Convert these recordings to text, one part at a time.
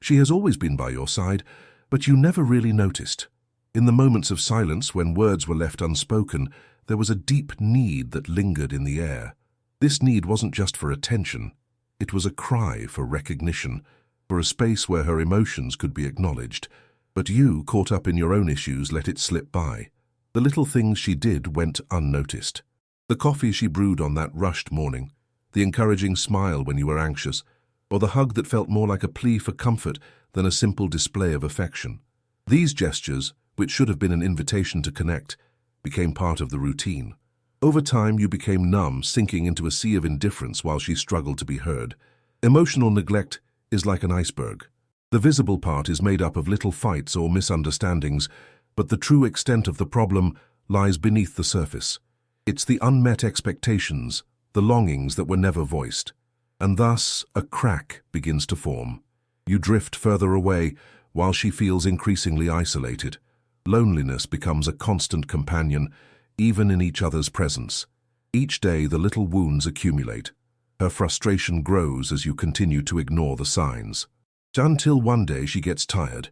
She has always been by your side, but you never really noticed. In the moments of silence when words were left unspoken, there was a deep need that lingered in the air. This need wasn't just for attention. It was a cry for recognition, for a space where her emotions could be acknowledged. But you, caught up in your own issues, let it slip by. The little things she did went unnoticed. The coffee she brewed on that rushed morning, the encouraging smile when you were anxious, or the hug that felt more like a plea for comfort than a simple display of affection. These gestures, which should have been an invitation to connect, became part of the routine. Over time, you became numb, sinking into a sea of indifference while she struggled to be heard. Emotional neglect is like an iceberg. The visible part is made up of little fights or misunderstandings, but the true extent of the problem lies beneath the surface. It's the unmet expectations, the longings that were never voiced. And thus, a crack begins to form. You drift further away while she feels increasingly isolated. Loneliness becomes a constant companion, even in each other's presence. Each day, the little wounds accumulate. Her frustration grows as you continue to ignore the signs. Until one day she gets tired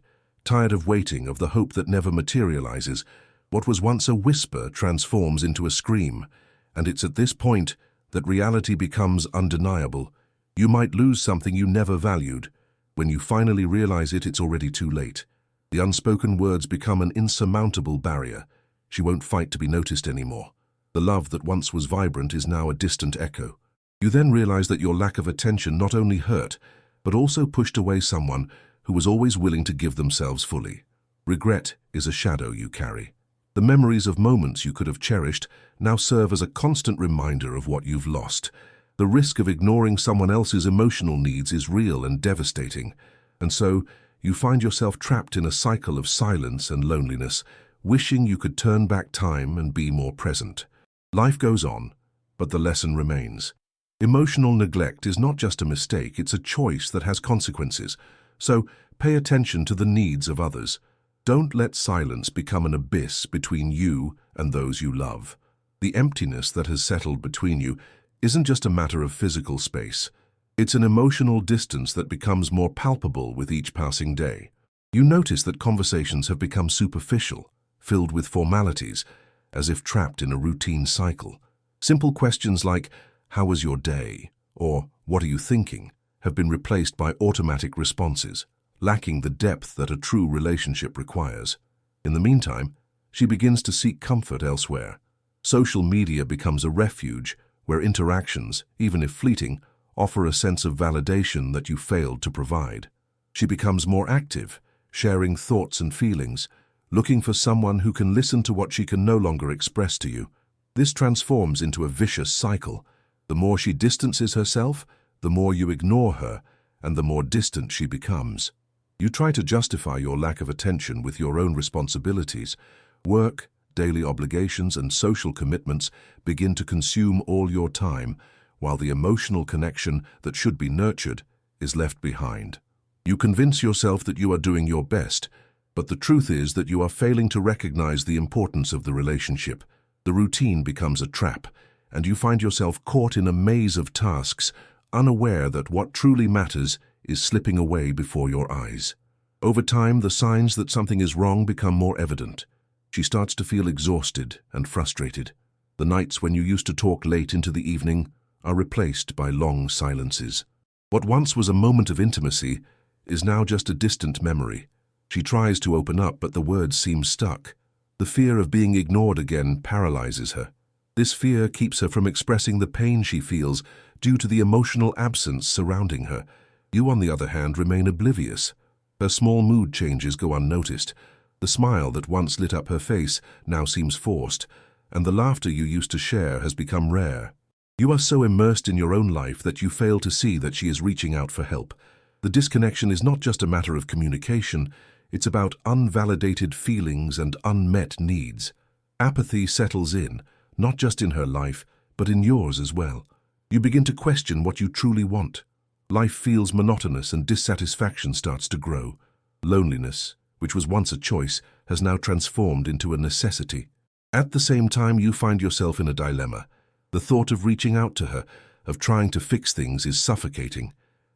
of waiting, of the hope that never materializes. What was once a whisper transforms into a scream, and it's at this point that reality becomes undeniable. You might lose something you never valued. When you finally realize it, it's already too late. The unspoken words become an insurmountable barrier. She won't fight to be noticed anymore. The love that once was vibrant is now a distant echo. You then realize that your lack of attention not only hurt, but also pushed away someone who was always willing to give themselves fully. Regret is a shadow you carry. The memories of moments you could have cherished now serve as a constant reminder of what you've lost. The risk of ignoring someone else's emotional needs is real and devastating, and so you find yourself trapped in a cycle of silence and loneliness, wishing you could turn back time and be more present. Life goes on, but the lesson remains. Emotional neglect is not just a mistake, it's a choice that has consequences. So pay attention to the needs of others. Don't let silence become an abyss between you and those you love. The emptiness that has settled between you isn't just a matter of physical space. It's an emotional distance that becomes more palpable with each passing day. You notice that conversations have become superficial, filled with formalities, as if trapped in a routine cycle. Simple questions like, "How was your day?" or "What are you thinking?" have been replaced by automatic responses, lacking the depth that a true relationship requires. In the meantime, she begins to seek comfort elsewhere. Social media becomes a refuge where interactions, even if fleeting, offer a sense of validation that you failed to provide. She becomes more active, sharing thoughts and feelings, looking for someone who can listen to what she can no longer express to you. This transforms into a vicious cycle. The more she distances herself, the more you ignore her, and the more distant she becomes. You try to justify your lack of attention with your own responsibilities. Work, daily obligations, and social commitments begin to consume all your time, while the emotional connection that should be nurtured is left behind. You convince yourself that you are doing your best, but the truth is that you are failing to recognize the importance of the relationship. The routine becomes a trap, and you find yourself caught in a maze of tasks, unaware that what truly matters is slipping away before your eyes. Over time, the signs that something is wrong become more evident. She starts to feel exhausted and frustrated. The nights when you used to talk late into the evening are replaced by long silences. What once was a moment of intimacy is now just a distant memory. She tries to open up, but the words seem stuck. The fear of being ignored again paralyzes her. This fear keeps her from expressing the pain she feels due to the emotional absence surrounding her. You, on the other hand, remain oblivious. Her small mood changes go unnoticed. The smile that once lit up her face now seems forced, and the laughter you used to share has become rare. You are so immersed in your own life that you fail to see that she is reaching out for help. The disconnection is not just a matter of communication, it's about unvalidated feelings and unmet needs. Apathy settles in, not just in her life, but in yours as well. You begin to question what you truly want. Life feels monotonous and dissatisfaction starts to grow. Loneliness, which was once a choice, has now transformed into a necessity. At the same time, you find yourself in a dilemma. The thought of reaching out to her, of trying to fix things, is suffocating.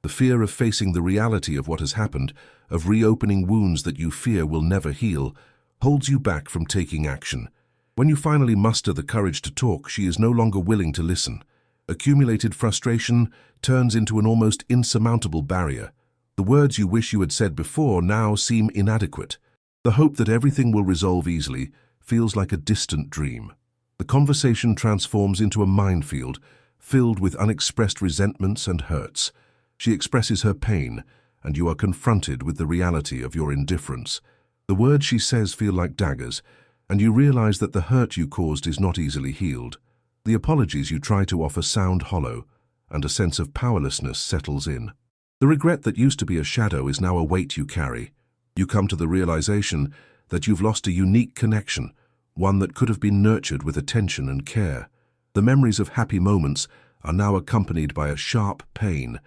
The fear of facing the reality of what has happened, of reopening wounds that you fear will never heal, holds you back from taking action. When you finally muster the courage to talk, she is no longer willing to listen. Accumulated frustration turns into an almost insurmountable barrier. The words you wish you had said before now seem inadequate. The hope that everything will resolve easily feels like a distant dream. The conversation transforms into a minefield, filled with unexpressed resentments and hurts. She expresses her pain, and you are confronted with the reality of your indifference. The words she says feel like daggers, and you realize that the hurt you caused is not easily healed. The apologies you try to offer sound hollow, and a sense of powerlessness settles in. The regret that used to be a shadow is now a weight you carry. You come to the realization that you've lost a unique connection, one that could have been nurtured with attention and care. The memories of happy moments are now accompanied by a sharp pain,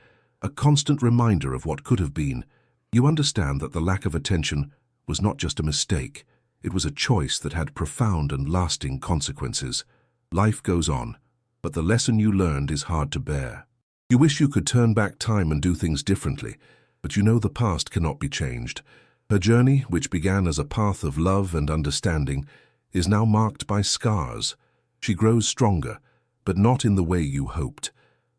a constant reminder of what could have been. You understand that the lack of attention was not just a mistake, it was a choice that had profound and lasting consequences. Life goes on, but the lesson you learned is hard to bear. You wish you could turn back time and do things differently, but you know the past cannot be changed. Her journey, which began as a path of love and understanding, is now marked by scars. She grows stronger, but not in the way you hoped.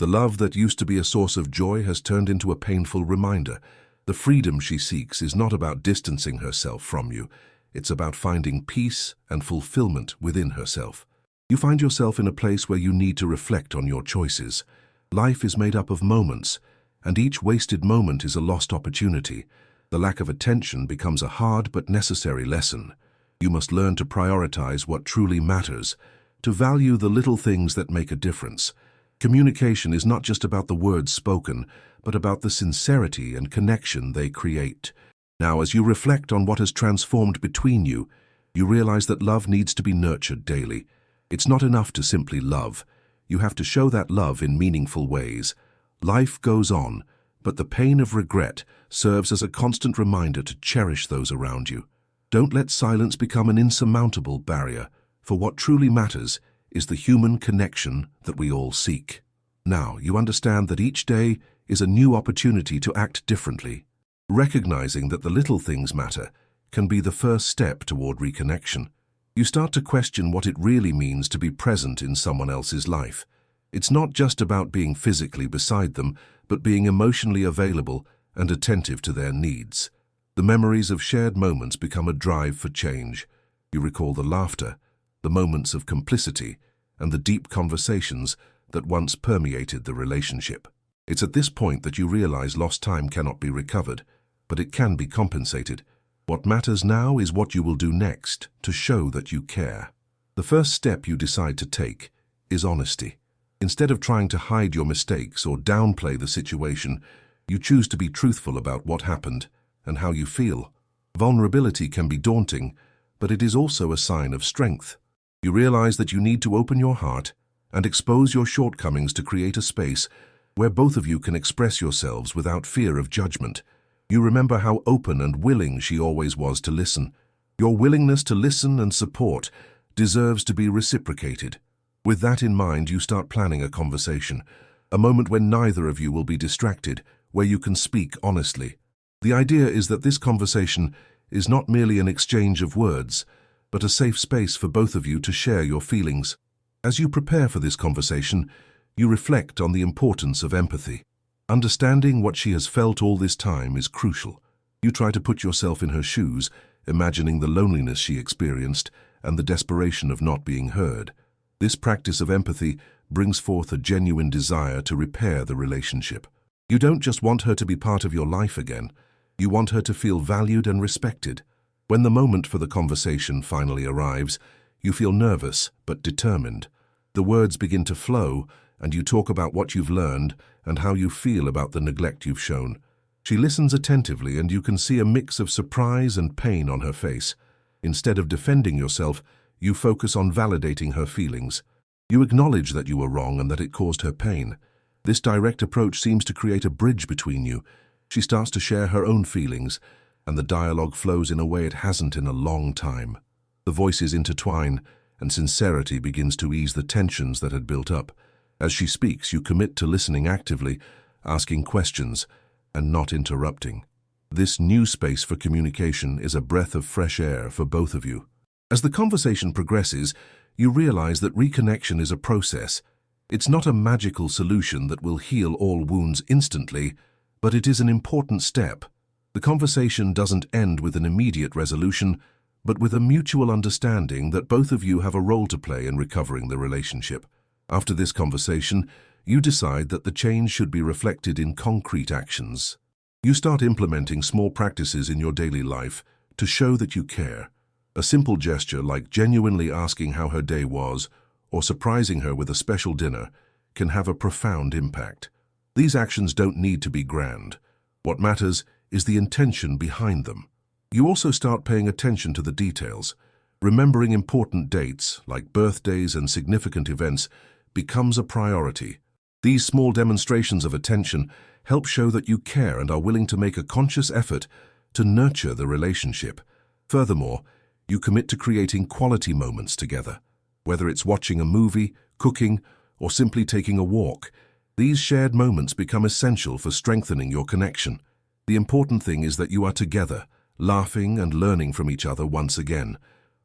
The love that used to be a source of joy has turned into a painful reminder. The freedom she seeks is not about distancing herself from you. It's about finding peace and fulfillment within herself. You find yourself in a place where you need to reflect on your choices. Life is made up of moments, and each wasted moment is a lost opportunity. The lack of attention becomes a hard but necessary lesson. You must learn to prioritize what truly matters, to value the little things that make a difference. Communication is not just about the words spoken, but about the sincerity and connection they create. Now, as you reflect on what has transformed between you, you realize that love needs to be nurtured daily. It's not enough to simply love. You have to show that love in meaningful ways. Life goes on, but the pain of regret serves as a constant reminder to cherish those around you. Don't let silence become an insurmountable barrier, for what truly matters is the human connection that we all seek. Now, you understand that each day is a new opportunity to act differently. Recognizing that the little things matter can be the first step toward reconnection. You start to question what it really means to be present in someone else's life. It's not just about being physically beside them, but being emotionally available and attentive to their needs. The memories of shared moments become a drive for change. You recall the laughter, the moments of complicity, and the deep conversations that once permeated the relationship. It's at this point that you realize lost time cannot be recovered, but it can be compensated. What matters now is what you will do next to show that you care. The first step you decide to take is honesty. Instead of trying to hide your mistakes or downplay the situation, you choose to be truthful about what happened and how you feel. Vulnerability can be daunting, but it is also a sign of strength. You realize that you need to open your heart and expose your shortcomings to create a space where both of you can express yourselves without fear of judgment. You remember how open and willing she always was to listen. Your willingness to listen and support deserves to be reciprocated. With that in mind, you start planning a conversation, a moment when neither of you will be distracted, where you can speak honestly. The idea is that this conversation is not merely an exchange of words, but a safe space for both of you to share your feelings. As you prepare for this conversation, you reflect on the importance of empathy. Understanding what she has felt all this time is crucial. You try to put yourself in her shoes, imagining the loneliness she experienced and the desperation of not being heard. This practice of empathy brings forth a genuine desire to repair the relationship. You don't just want her to be part of your life again. You want her to feel valued and respected. When the moment for the conversation finally arrives, you feel nervous but determined. The words begin to flow, and you talk about what you've learned and how you feel about the neglect you've shown. She listens attentively, and you can see a mix of surprise and pain on her face. Instead of defending yourself, you focus on validating her feelings. You acknowledge that you were wrong and that it caused her pain. This direct approach seems to create a bridge between you. She starts to share her own feelings, and the dialogue flows in a way it hasn't in a long time. The voices intertwine, and sincerity begins to ease the tensions that had built up. As she speaks, you commit to listening actively, asking questions, and not interrupting. This new space for communication is a breath of fresh air for both of you. As the conversation progresses, you realize that reconnection is a process. It's not a magical solution that will heal all wounds instantly, but it is an important step. The conversation doesn't end with an immediate resolution, but with a mutual understanding that both of you have a role to play in recovering the relationship. After this conversation, you decide that the change should be reflected in concrete actions. You start implementing small practices in your daily life to show that you care. A simple gesture like genuinely asking how her day was or surprising her with a special dinner can have a profound impact. These actions don't need to be grand. What matters is the intention behind them. You also start paying attention to the details. Remembering important dates, like birthdays and significant events, becomes a priority. These small demonstrations of attention help show that you care and are willing to make a conscious effort to nurture the relationship. Furthermore, you commit to creating quality moments together. Whether it's watching a movie, cooking, or simply taking a walk, these shared moments become essential for strengthening your connection. The important thing is that you are together, laughing and learning from each other once again.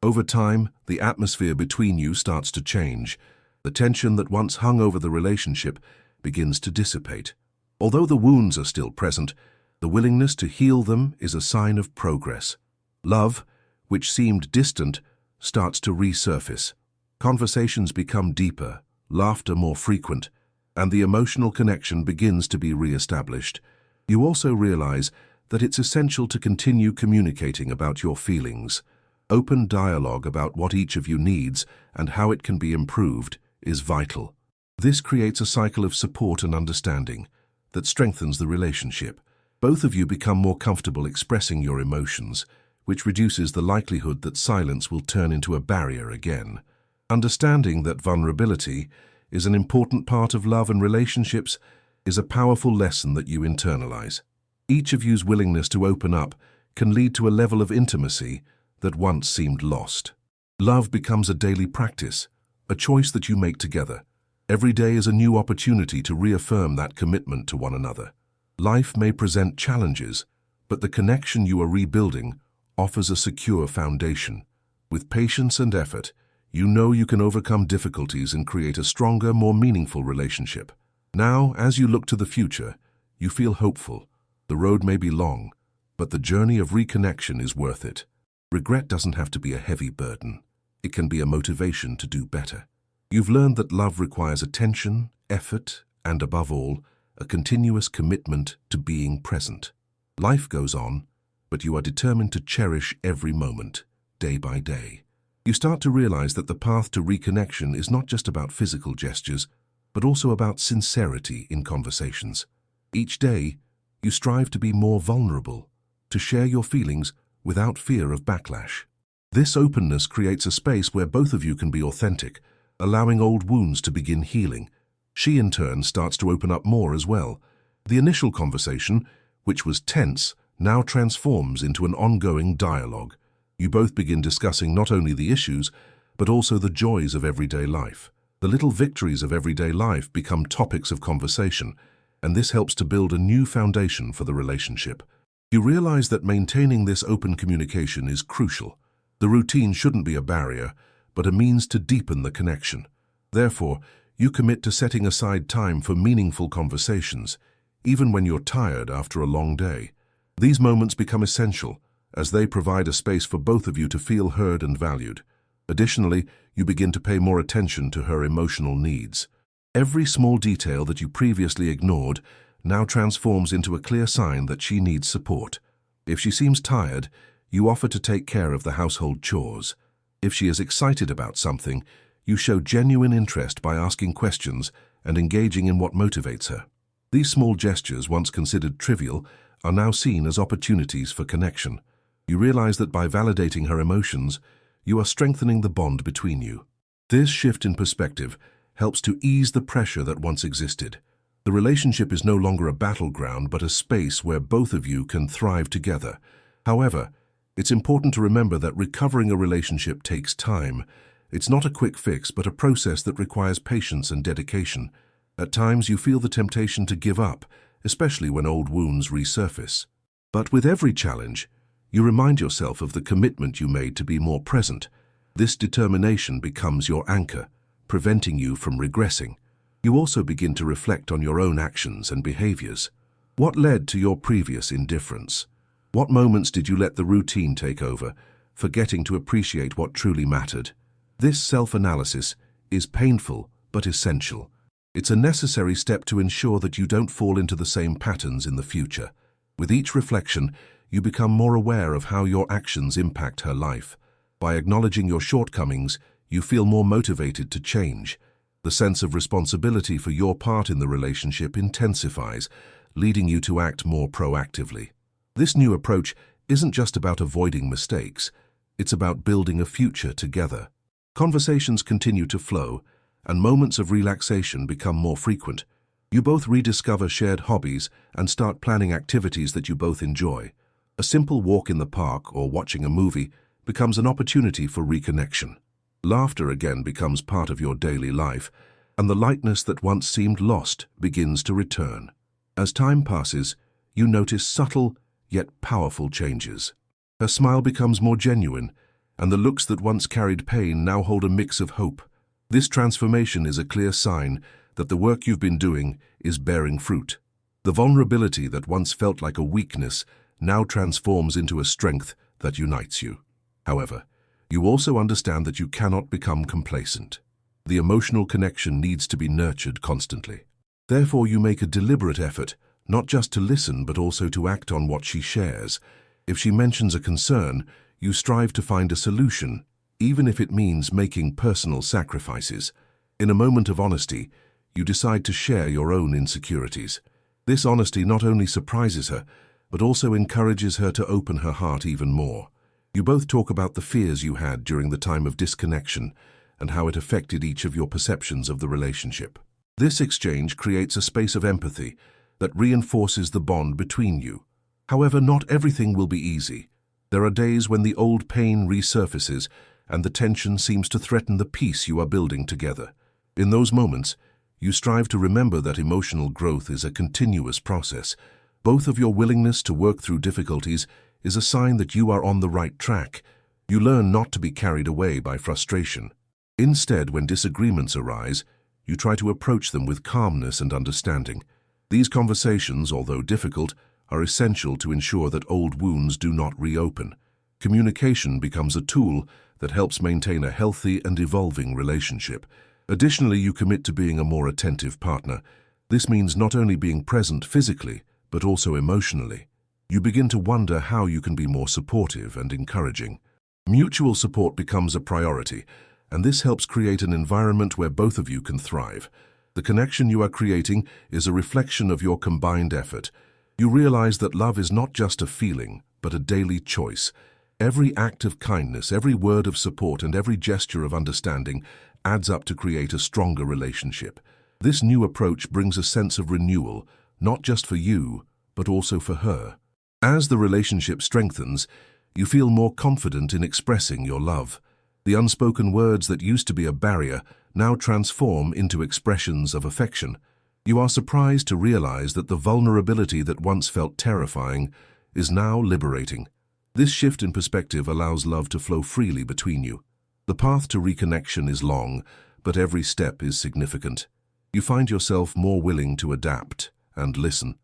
Over time, the atmosphere between you starts to change. The tension that once hung over the relationship begins to dissipate. Although the wounds are still present, the willingness to heal them is a sign of progress. Love, which seemed distant, starts to resurface. Conversations become deeper, laughter more frequent, and the emotional connection begins to be re-established. You also realize that it's essential to continue communicating about your feelings. Open dialogue about what each of you needs and how it can be improved is vital. This creates a cycle of support and understanding that strengthens the relationship. Both of you become more comfortable expressing your emotions, which reduces the likelihood that silence will turn into a barrier again. Understanding that vulnerability is an important part of love and relationships is a powerful lesson that you internalize. Each of you's willingness to open up can lead to a level of intimacy that once seemed lost. Love becomes a daily practice, a choice that you make together. Every day is a new opportunity to reaffirm that commitment to one another. Life may present challenges, but the connection you are rebuilding offers a secure foundation. With patience and effort, you know you can overcome difficulties and create a stronger, more meaningful relationship. Now, as you look to the future, you feel hopeful. The road may be long, but the journey of reconnection is worth it. Regret doesn't have to be a heavy burden. It can be a motivation to do better. You've learned that love requires attention, effort, and above all, a continuous commitment to being present. Life goes on, but you are determined to cherish every moment, day by day. You start to realize that the path to reconnection is not just about physical gestures, but also about sincerity in conversations. Each day, you strive to be more vulnerable, to share your feelings without fear of backlash. This openness creates a space where both of you can be authentic, allowing old wounds to begin healing. She, in turn, starts to open up more as well. The initial conversation, which was tense, now transforms into an ongoing dialogue. You both begin discussing not only the issues, but also the joys of everyday life. The little victories of everyday life become topics of conversation, and this helps to build a new foundation for the relationship. You realize that maintaining this open communication is crucial. The routine shouldn't be a barrier, but a means to deepen the connection. Therefore, you commit to setting aside time for meaningful conversations, even when you're tired after a long day. These moments become essential, as they provide a space for both of you to feel heard and valued. Additionally, you begin to pay more attention to her emotional needs. Every small detail that you previously ignored now transforms into a clear sign that she needs support. If she seems tired, you offer to take care of the household chores. If she is excited about something, you show genuine interest by asking questions and engaging in what motivates her. These small gestures, once considered trivial, are now seen as opportunities for connection. You realize that by validating her emotions, you are strengthening the bond between you. This shift in perspective helps to ease the pressure that once existed. The relationship is no longer a battleground, but a space where both of you can thrive together. However, it's important to remember that recovering a relationship takes time. It's not a quick fix, but a process that requires patience and dedication. At times, you feel the temptation to give up, especially when old wounds resurface. But with every challenge, you remind yourself of the commitment you made to be more present. This determination becomes your anchor, preventing you from regressing. You also begin to reflect on your own actions and behaviors. What led to your previous indifference? What moments did you let the routine take over, forgetting to appreciate what truly mattered? This self-analysis is painful but essential. It's a necessary step to ensure that you don't fall into the same patterns in the future. With each reflection, you become more aware of how your actions impact her life. By acknowledging your shortcomings, you feel more motivated to change. The sense of responsibility for your part in the relationship intensifies, leading you to act more proactively. This new approach isn't just about avoiding mistakes, it's about building a future together. Conversations continue to flow, and moments of relaxation become more frequent. You both rediscover shared hobbies and start planning activities that you both enjoy. A simple walk in the park or watching a movie becomes an opportunity for reconnection. Laughter again becomes part of your daily life, and the lightness that once seemed lost begins to return. As time passes, you notice subtle yet powerful changes. Her smile becomes more genuine, and the looks that once carried pain now hold a mix of hope. This transformation is a clear sign that the work you've been doing is bearing fruit. The vulnerability that once felt like a weakness now transforms into a strength that unites you. However, you also understand that you cannot become complacent. The emotional connection needs to be nurtured constantly. Therefore, you make a deliberate effort, not just to listen but also to act on what she shares. If she mentions a concern, you strive to find a solution, even if it means making personal sacrifices. In a moment of honesty, you decide to share your own insecurities. This honesty not only surprises her, but also encourages her to open her heart even more. You both talk about the fears you had during the time of disconnection and how it affected each of your perceptions of the relationship. This exchange creates a space of empathy that reinforces the bond between you. However, not everything will be easy. There are days when the old pain resurfaces and the tension seems to threaten the peace you are building together. In those moments, you strive to remember that emotional growth is a continuous process. Both of your willingness to work through difficulties is a sign that you are on the right track. You learn not to be carried away by frustration. Instead, when disagreements arise, you try to approach them with calmness and understanding. These conversations, although difficult, are essential to ensure that old wounds do not reopen. Communication becomes a tool that helps maintain a healthy and evolving relationship. Additionally, you commit to being a more attentive partner. This means not only being present physically, but also emotionally. You begin to wonder how you can be more supportive and encouraging. Mutual support becomes a priority, and this helps create an environment where both of you can thrive. The connection you are creating is a reflection of your combined effort. You realize that love is not just a feeling, but a daily choice. Every act of kindness, every word of support, and every gesture of understanding adds up to create a stronger relationship. This new approach brings a sense of renewal, not just for you, but also for her. As the relationship strengthens, you feel more confident in expressing your love. The unspoken words that used to be a barrier now transform into expressions of affection. You are surprised to realize that the vulnerability that once felt terrifying is now liberating. This shift in perspective allows love to flow freely between you. The path to reconnection is long, but every step is significant. You find yourself more willing to adapt and listen.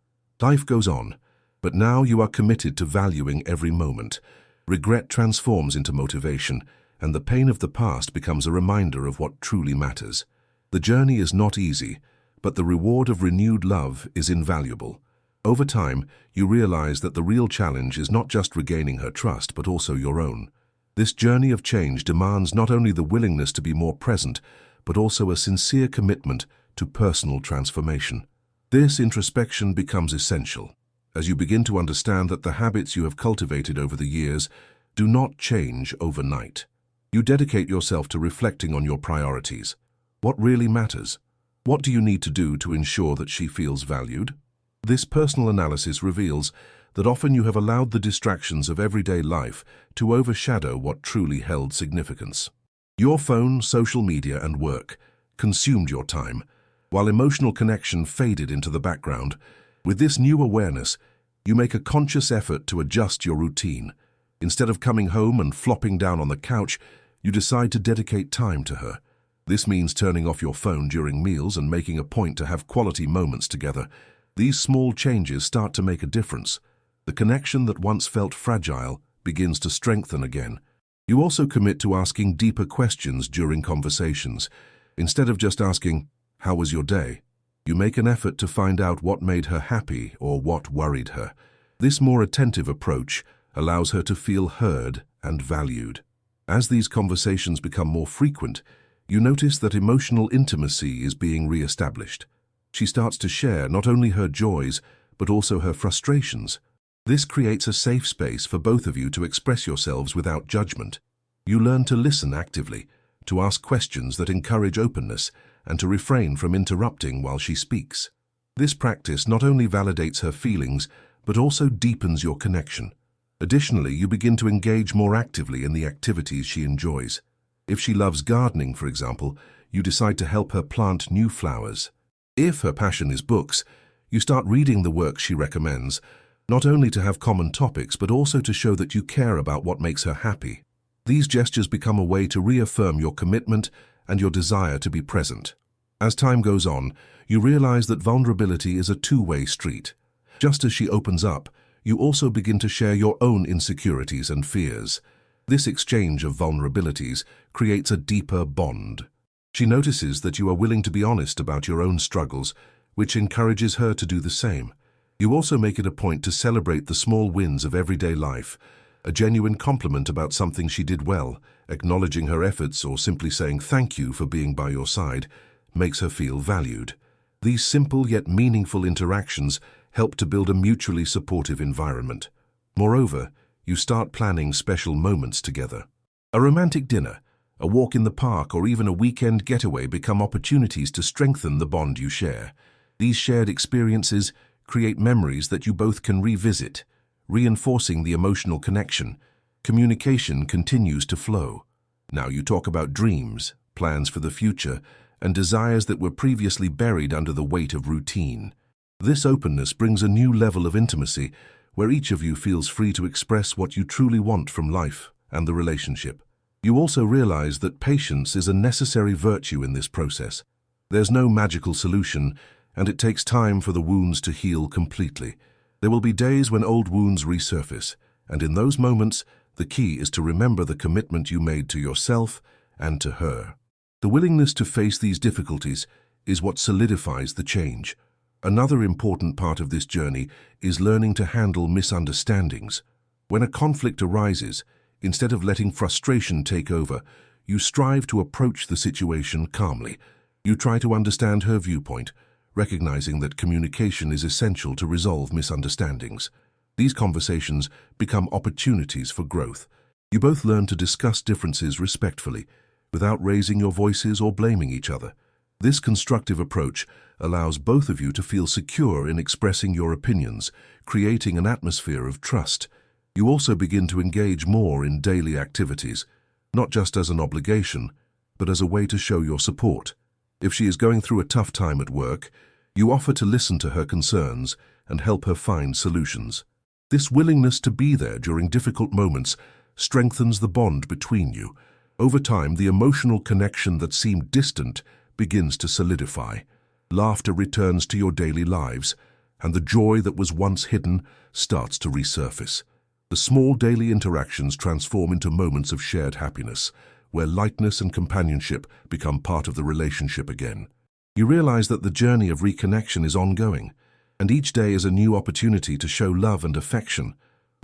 Life goes on, but now you are committed to valuing every moment. Regret transforms into motivation, and the pain of the past becomes a reminder of what truly matters. The journey is not easy, but the reward of renewed love is invaluable. Over time, you realize that the real challenge is not just regaining her trust, but also your own. This journey of change demands not only the willingness to be more present, but also a sincere commitment to personal transformation. This introspection becomes essential, as you begin to understand that the habits you have cultivated over the years do not change overnight. You dedicate yourself to reflecting on your priorities. What really matters? What do you need to do to ensure that she feels valued? This personal analysis reveals that often you have allowed the distractions of everyday life to overshadow what truly held significance. Your phone, social media, and work consumed your time, while emotional connection faded into the background. With this new awareness, you make a conscious effort to adjust your routine. Instead of coming home and flopping down on the couch, you decide to dedicate time to her. This means turning off your phone during meals and making a point to have quality moments together. These small changes start to make a difference. The connection that once felt fragile begins to strengthen again. You also commit to asking deeper questions during conversations. Instead of just asking, "How was your day?" you make an effort to find out what made her happy or what worried her. This more attentive approach allows her to feel heard and valued. As these conversations become more frequent, you notice that emotional intimacy is being re-established. She starts to share not only her joys, but also her frustrations. This creates a safe space for both of you to express yourselves without judgment. You learn to listen actively, to ask questions that encourage openness, and to refrain from interrupting while she speaks. This practice not only validates her feelings, but also deepens your connection. Additionally, you begin to engage more actively in the activities she enjoys. If she loves gardening, for example, you decide to help her plant new flowers. If her passion is books, you start reading the works she recommends, not only to have common topics, but also to show that you care about what makes her happy. These gestures become a way to reaffirm your commitment and your desire to be present. As time goes on, you realize that vulnerability is a two-way street. Just as she opens up, you also begin to share your own insecurities and fears. This exchange of vulnerabilities creates a deeper bond. She notices that you are willing to be honest about your own struggles, which encourages her to do the same. You also make it a point to celebrate the small wins of everyday life. A genuine compliment about something she did well, acknowledging her efforts, or simply saying thank you for being by your side, makes her feel valued. These simple yet meaningful interactions help to build a mutually supportive environment. Moreover, you start planning special moments together. A romantic dinner, a walk in the park, or even a weekend getaway become opportunities to strengthen the bond you share. These shared experiences create memories that you both can revisit, reinforcing the emotional connection. Communication continues to flow. Now you talk about dreams, plans for the future, and desires that were previously buried under the weight of routine. This openness brings a new level of intimacy, where each of you feels free to express what you truly want from life and the relationship. You also realize that patience is a necessary virtue in this process. There's no magical solution, and it takes time for the wounds to heal completely. There will be days when old wounds resurface, and in those moments, the key is to remember the commitment you made to yourself and to her. The willingness to face these difficulties is what solidifies the change. Another important part of this journey is learning to handle misunderstandings. When a conflict arises, instead of letting frustration take over, you strive to approach the situation calmly. You try to understand her viewpoint, recognizing that communication is essential to resolve misunderstandings. These conversations become opportunities for growth. You both learn to discuss differences respectfully, without raising your voices or blaming each other. This constructive approach allows both of you to feel secure in expressing your opinions, creating an atmosphere of trust. You also begin to engage more in daily activities, not just as an obligation, but as a way to show your support. If she is going through a tough time at work, you offer to listen to her concerns and help her find solutions. This willingness to be there during difficult moments strengthens the bond between you. Over time, the emotional connection that seemed distant begins to solidify. Laughter returns to your daily lives, and the joy that was once hidden starts to resurface. The small daily interactions transform into moments of shared happiness, where lightness and companionship become part of the relationship again. You realize that the journey of reconnection is ongoing, and each day is a new opportunity to show love and affection.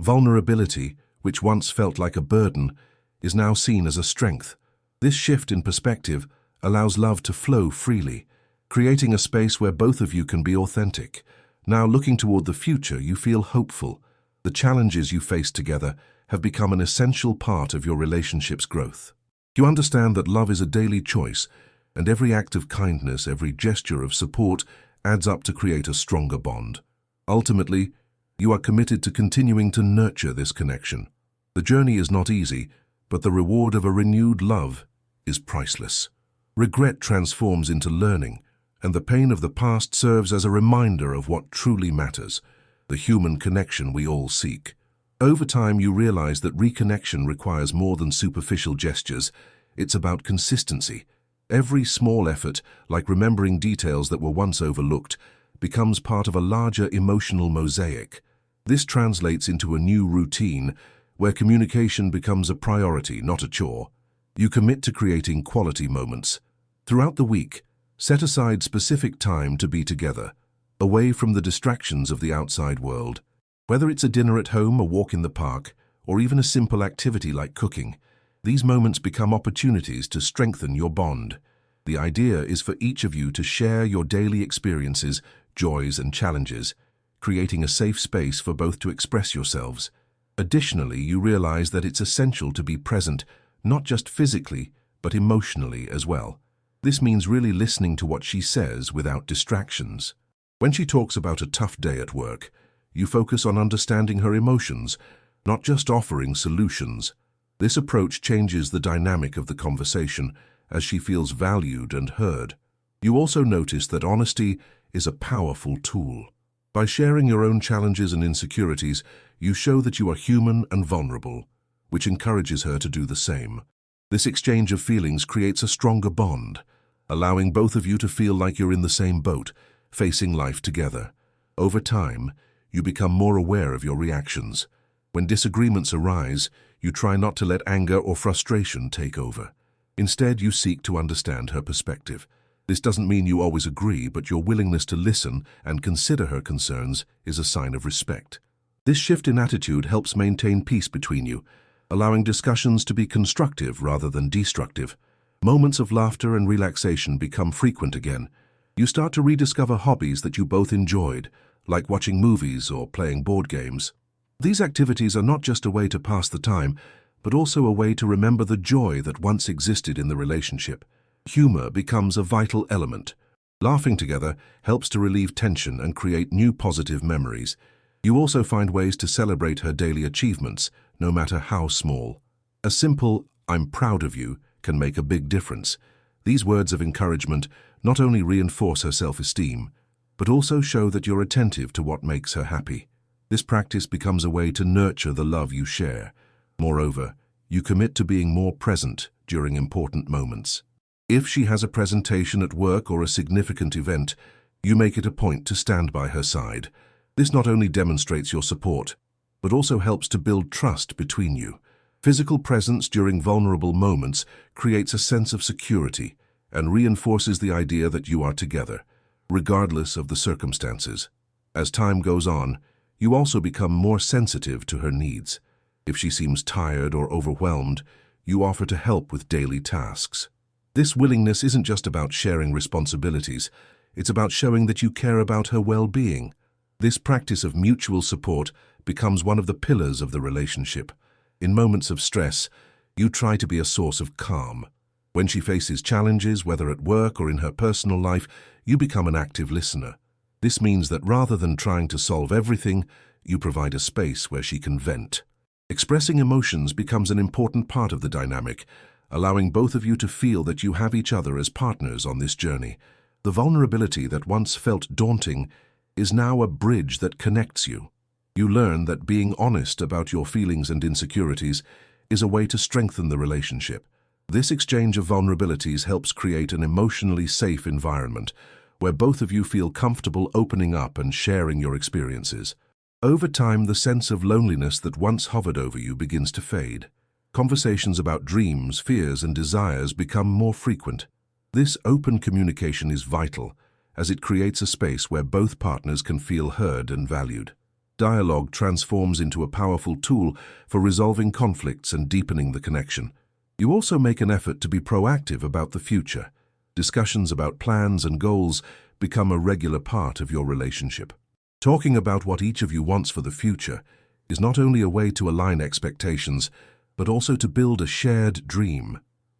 Vulnerability, which once felt like a burden, is now seen as a strength. This shift in perspective allows love to flow freely, creating a space where both of you can be authentic. Now, looking toward the future, you feel hopeful. The challenges you face together have become an essential part of your relationship's growth. You understand that love is a daily choice, and every act of kindness, every gesture of support adds up to create a stronger bond. Ultimately, you are committed to continuing to nurture this connection. The journey is not easy, but the reward of a renewed love is priceless. Regret transforms into learning, and the pain of the past serves as a reminder of what truly matters, the human connection we all seek. Over time, you realize that reconnection requires more than superficial gestures. It's about consistency. Every small effort, like remembering details that were once overlooked, becomes part of a larger emotional mosaic. This translates into a new routine where communication becomes a priority, not a chore. You commit to creating quality moments. Throughout the week, set aside specific time to be together, away from the distractions of the outside world. Whether it's a dinner at home, a walk in the park, or even a simple activity like cooking, these moments become opportunities to strengthen your bond. The idea is for each of you to share your daily experiences, joys and challenges, creating a safe space for both to express yourselves. Additionally, you realize that it's essential to be present, not just physically, but emotionally as well. This means really listening to what she says without distractions. When she talks about a tough day at work, you focus on understanding her emotions, not just offering solutions. This approach changes the dynamic of the conversation as she feels valued and heard. You also notice that honesty is a powerful tool. By sharing your own challenges and insecurities, you show that you are human and vulnerable, which encourages her to do the same. This exchange of feelings creates a stronger bond, allowing both of you to feel like you're in the same boat, facing life together. Over time, you become more aware of your reactions. When disagreements arise, you try not to let anger or frustration take over. Instead, you seek to understand her perspective. This doesn't mean you always agree, but your willingness to listen and consider her concerns is a sign of respect. This shift in attitude helps maintain peace between you, allowing discussions to be constructive rather than destructive. Moments of laughter and relaxation become frequent again. You start to rediscover hobbies that you both enjoyed, like watching movies or playing board games. These activities are not just a way to pass the time, but also a way to remember the joy that once existed in the relationship. Humor becomes a vital element. Laughing together helps to relieve tension and create new positive memories. You also find ways to celebrate her daily achievements, no matter how small. A simple, "I'm proud of you," can make a big difference. These words of encouragement not only reinforce her self-esteem, but also show that you're attentive to what makes her happy. This practice becomes a way to nurture the love you share. Moreover, you commit to being more present during important moments. If she has a presentation at work or a significant event, you make it a point to stand by her side. This not only demonstrates your support, but also helps to build trust between you. Physical presence during vulnerable moments creates a sense of security and reinforces the idea that you are together, regardless of the circumstances. As time goes on, you also become more sensitive to her needs. If she seems tired or overwhelmed, you offer to help with daily tasks. This willingness isn't just about sharing responsibilities, it's about showing that you care about her well-being. This practice of mutual support becomes one of the pillars of the relationship. In moments of stress, you try to be a source of calm. When she faces challenges, whether at work or in her personal life, you become an active listener. This means that rather than trying to solve everything, you provide a space where she can vent. Expressing emotions becomes an important part of the dynamic, allowing both of you to feel that you have each other as partners on this journey. The vulnerability that once felt daunting is now a bridge that connects you. You learn that being honest about your feelings and insecurities is a way to strengthen the relationship. This exchange of vulnerabilities helps create an emotionally safe environment where both of you feel comfortable opening up and sharing your experiences. Over time, the sense of loneliness that once hovered over you begins to fade. Conversations about dreams, fears, and desires become more frequent. This open communication is vital, as it creates a space where both partners can feel heard and valued. Dialogue transforms into a powerful tool for resolving conflicts and deepening the connection. You also make an effort to be proactive about the future. Discussions about plans and goals become a regular part of your relationship. Talking about what each of you wants for the future is not only a way to align expectations, but also to build a shared dream.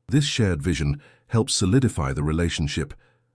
This shared vision helps solidify the relationship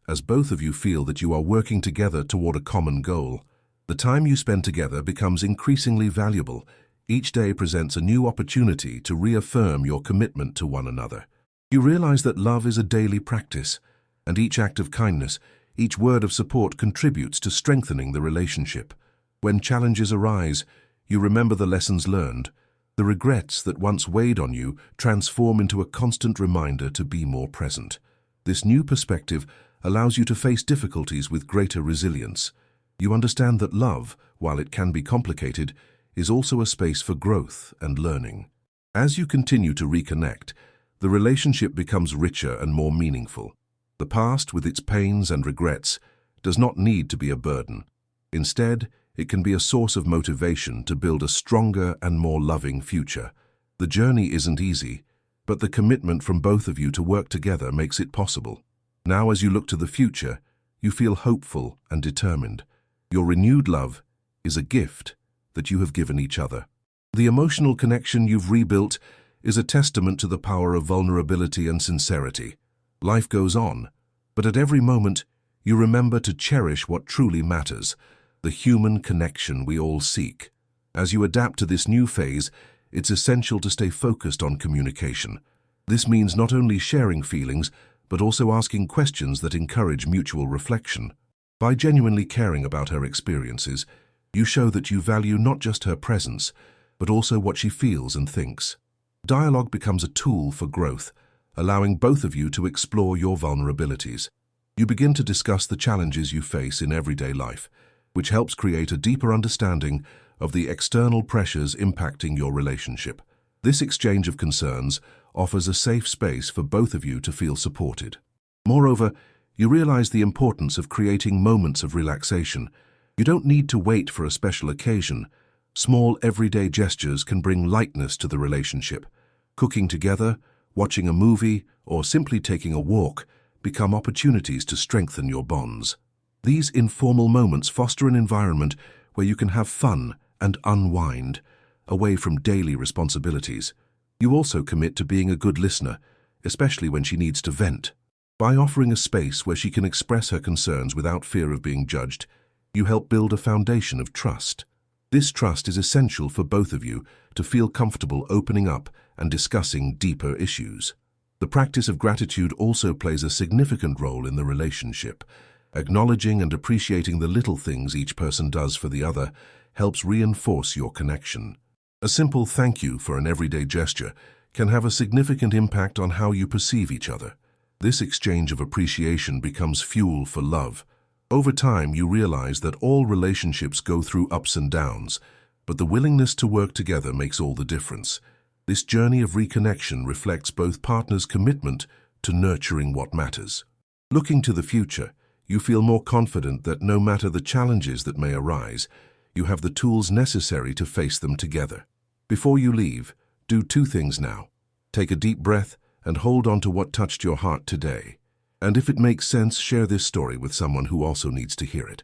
as both of you feel that you are working together toward a common goal. The time you spend together becomes increasingly valuable. Each day presents a new opportunity to reaffirm your commitment to one another. You realize that love is a daily practice, and each act of kindness, Each word of support contributes to strengthening the relationship. When challenges arise, you remember the lessons learned. The regrets that once weighed on you transform into a constant reminder to be more present. This new perspective allows you to face difficulties with greater resilience. You understand that love, while it can be complicated, is also a space for growth and learning. As you continue to reconnect, the relationship becomes richer and more meaningful. The past, with its pains and regrets, does not need to be a burden. Instead, it can be a source of motivation to build a stronger and more loving future. The journey isn't easy, but the commitment from both of you to work together makes it possible. Now, as you look to the future, you feel hopeful and determined. Your renewed love is a gift that you have given each other. The emotional connection you've rebuilt is a testament to the power of vulnerability and sincerity. Life goes on, but at every moment, you remember to cherish what truly matters, the human connection we all seek. As you adapt to this new phase, it's essential to stay focused on communication. This means not only sharing feelings, but also asking questions that encourage mutual reflection. By genuinely caring about her experiences, you show that you value not just her presence, but also what she feels and thinks. Dialogue becomes a tool for growth, allowing both of you to explore your vulnerabilities. You begin to discuss the challenges you face in everyday life, which helps create a deeper understanding of the external pressures impacting your relationship. This exchange of concerns offers a safe space for both of you to feel supported. Moreover, you realize the importance of creating moments of relaxation. You don't need to wait for a special occasion. Small everyday gestures can bring lightness to the relationship. Cooking together, watching a movie, or simply taking a walk become opportunities to strengthen your bonds. These informal moments foster an environment where you can have fun and unwind, away from daily responsibilities. You also commit to being a good listener, especially when she needs to vent. By offering a space where she can express her concerns without fear of being judged, you help build a foundation of trust. This trust is essential for both of you to feel comfortable opening up and discussing deeper issues. The practice of gratitude also plays a significant role in the relationship. Acknowledging and appreciating the little things each person does for the other helps reinforce your connection. A simple thank you for an everyday gesture can have a significant impact on how you perceive each other. This exchange of appreciation becomes fuel for love. Over time, you realize that all relationships go through ups and downs, but the willingness to work together makes all the difference. This journey of reconnection reflects both partners' commitment to nurturing what matters. Looking to the future, you feel more confident that no matter the challenges that may arise, you have the tools necessary to face them together. Before you leave, do two things now. Take a deep breath and hold on to what touched your heart today. And if it makes sense, share this story with someone who also needs to hear it.